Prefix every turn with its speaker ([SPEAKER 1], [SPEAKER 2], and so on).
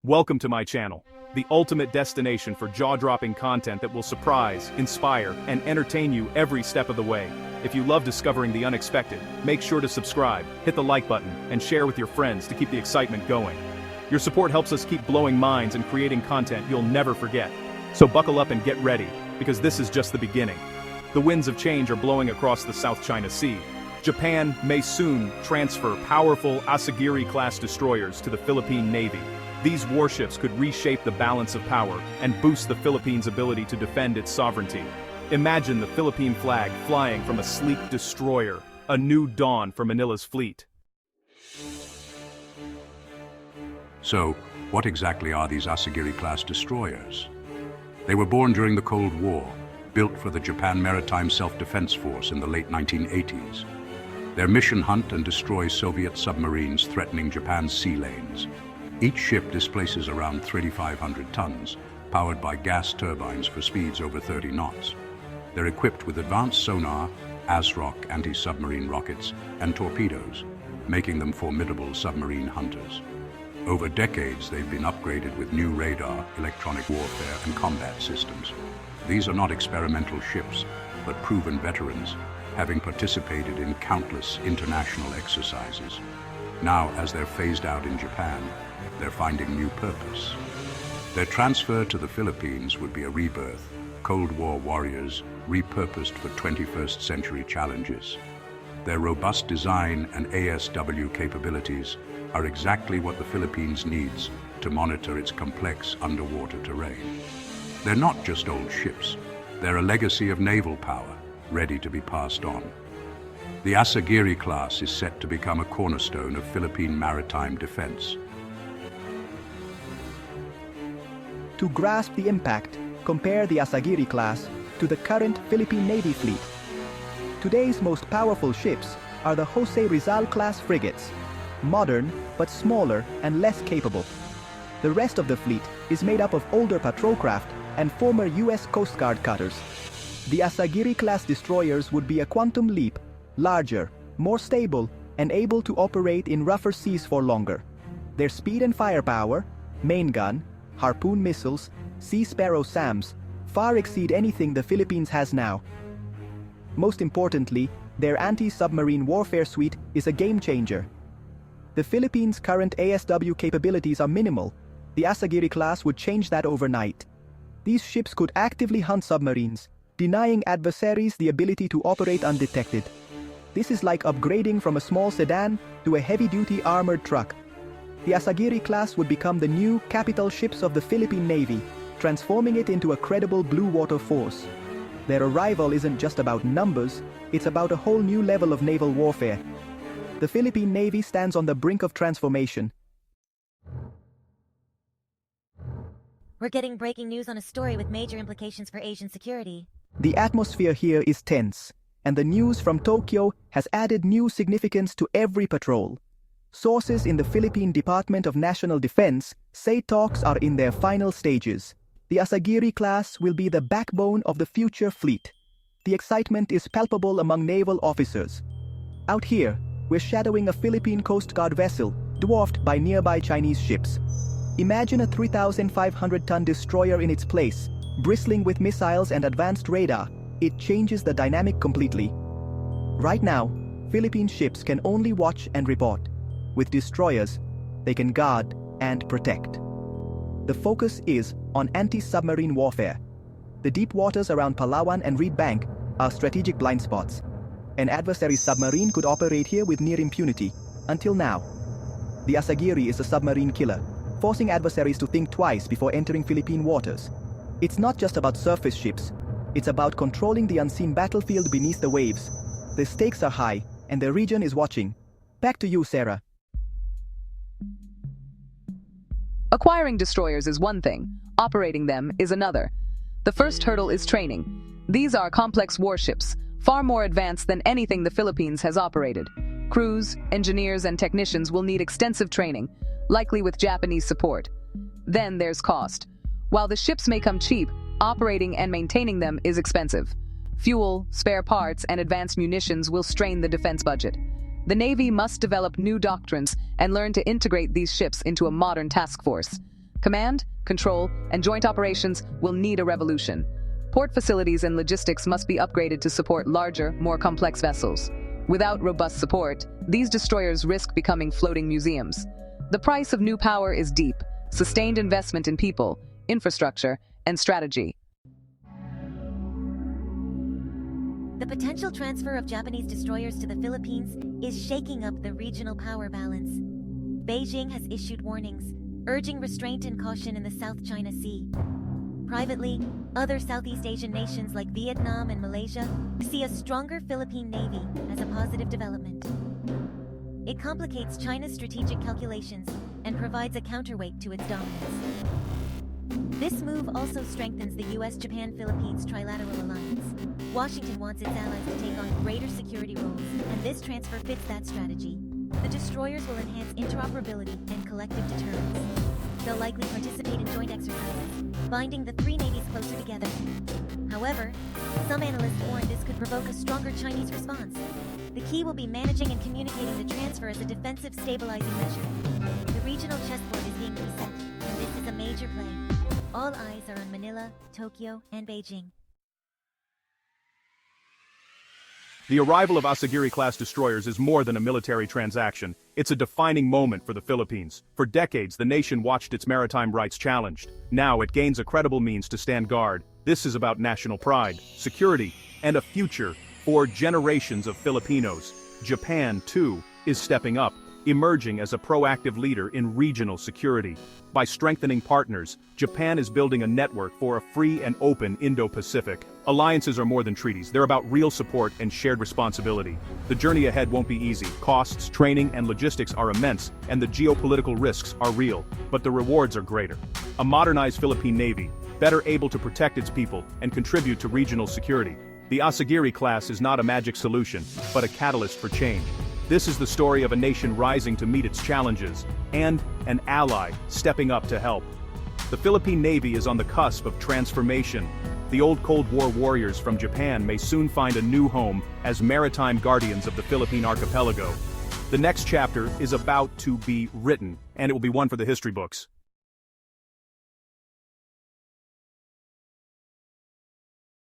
[SPEAKER 1] Welcome to my channel, the ultimate destination for jaw-dropping content that will surprise, inspire, and entertain you every step of the way. If you love discovering the unexpected, make sure to subscribe, hit the like button, and share with your friends to keep the excitement going. Your support helps us keep blowing minds and creating content you'll never forget. So buckle up and get ready, because this is just the beginning. The winds of change are blowing across the South China Sea. Japan may soon transfer powerful Asagiri-Class destroyers to the Philippine Navy. These warships could reshape the balance of power and boost the Philippines' ability to defend its sovereignty. Imagine the Philippine flag flying from a sleek destroyer, a new dawn for Manila's fleet.
[SPEAKER 2] So, what exactly are these Asagiri-class destroyers? They were born during the Cold War, built for the Japan Maritime Self-Defense Force in the late 1980s. Their mission: hunt and destroy Soviet submarines threatening Japan's sea lanes. Each ship displaces around 3,500 tons, powered by gas turbines for speeds over 30 knots. They're equipped with advanced sonar, ASROC anti-submarine rockets, and torpedoes, making them formidable submarine hunters. Over decades, they've been upgraded with new radar, electronic warfare, and combat systems. These are not experimental ships, but proven veterans, having participated in countless international exercises. Now, as they're phased out in Japan, they're finding new purpose. Their transfer to the Philippines would be a rebirth, Cold War warriors repurposed for 21st century challenges. Their robust design and ASW capabilities are exactly what the Philippines needs to monitor its complex underwater terrain. They're not just old ships, they're a legacy of naval power, ready to be passed on. The Asagiri-class is set to become a cornerstone of Philippine maritime defense.
[SPEAKER 3] To grasp the impact, compare the Asagiri-class to the current Philippine Navy fleet. Today's most powerful ships are the Jose Rizal-class frigates, modern but smaller and less capable. The rest of the fleet is made up of older patrol craft and former US Coast Guard cutters. The Asagiri-class destroyers would be a quantum leap, larger, more stable, and able to operate in rougher seas for longer. Their speed and firepower, main gun, Harpoon missiles, Sea Sparrow SAMs, far exceed anything the Philippines has now. Most importantly, their anti-submarine warfare suite is a game-changer. The Philippines' current ASW capabilities are minimal. The Asagiri-class would change that overnight. These ships could actively hunt submarines, denying adversaries the ability to operate undetected. This is like upgrading from a small sedan to a heavy-duty armored truck. The Asagiri-class would become the new capital ships of the Philippine Navy, transforming it into a credible blue water force. Their arrival isn't just about numbers, it's about a whole new level of naval warfare. The Philippine Navy stands on the brink of transformation.
[SPEAKER 4] We're getting breaking news on a story with major implications for Asian security.
[SPEAKER 3] The atmosphere here is tense, and the news from Tokyo has added new significance to every patrol. Sources in the Philippine Department of National Defense say talks are in their final stages. The Asagiri-class will be the backbone of the future fleet. The excitement is palpable among naval officers. Out here, we're shadowing a Philippine Coast Guard vessel, dwarfed by nearby Chinese ships. Imagine a 3,500-ton destroyer in its place, bristling with missiles and advanced radar. It changes the dynamic completely. Right now, Philippine ships can only watch and report. With destroyers, they can guard and protect. The focus is on anti-submarine warfare. The deep waters around Palawan and Reed Bank are strategic blind spots. An adversary's submarine could operate here with near impunity, until now. The Asagiri is a submarine killer, forcing adversaries to think twice before entering Philippine waters. It's not just about surface ships, it's about controlling the unseen battlefield beneath the waves. The stakes are high, and the region is watching. Back to you, Sarah.
[SPEAKER 5] Acquiring destroyers is one thing, operating them is another. The first hurdle is training. These are complex warships, far more advanced than anything the Philippines has operated. Crews, engineers, and technicians will need extensive training, likely with Japanese support. Then there's cost. While the ships may come cheap, operating and maintaining them is expensive. Fuel, spare parts, and advanced munitions will strain the defense budget. The Navy must develop new doctrines and learn to integrate these ships into a modern task force. Command, control, and joint operations will need a revolution. Port facilities and logistics must be upgraded to support larger, more complex vessels. Without robust support, these destroyers risk becoming floating museums. The price of new power is deep: sustained investment in people, infrastructure, and strategy.
[SPEAKER 4] The potential transfer of Japanese destroyers to the Philippines is shaking up the regional power balance. Beijing has issued warnings, urging restraint and caution in the South China Sea. Privately, other Southeast Asian nations like Vietnam and Malaysia see a stronger Philippine Navy as a positive development. It complicates China's strategic calculations and provides a counterweight to its dominance. This move also strengthens the US-Japan-Philippines trilateral alliance. Washington wants its allies to take on greater security roles, and this transfer fits that strategy. The destroyers will enhance interoperability and collective deterrence. They'll likely participate in joint exercises, binding the three navies closer together. However, some analysts warn this could provoke a stronger Chinese response. The key will be managing and communicating the transfer as a defensive stabilizing measure. The regional chessboard is being reset, and this is a major play. All eyes are on Manila, Tokyo, and Beijing.
[SPEAKER 1] The arrival of Asagiri-class destroyers is more than a military transaction. It's a defining moment for the Philippines. For decades, the nation watched its maritime rights challenged. Now it gains a credible means to stand guard. This is about national pride, security, and a future for generations of Filipinos. Japan, too, is stepping up, emerging as a proactive leader in regional security. By strengthening partners, Japan is building a network for a free and open Indo-Pacific. Alliances are more than treaties, they're about real support and shared responsibility. The journey ahead won't be easy. Costs, training, and logistics are immense, and the geopolitical risks are real, but the rewards are greater. A modernized Philippine Navy, better able to protect its people and contribute to regional security. The Asagiri-class is not a magic solution, but a catalyst for change. This is the story of a nation rising to meet its challenges, and an ally stepping up to help. The Philippine Navy is on the cusp of transformation. The old Cold War warriors from Japan may soon find a new home as maritime guardians of the Philippine archipelago. The next chapter is about to be written, and it will be one for the history books.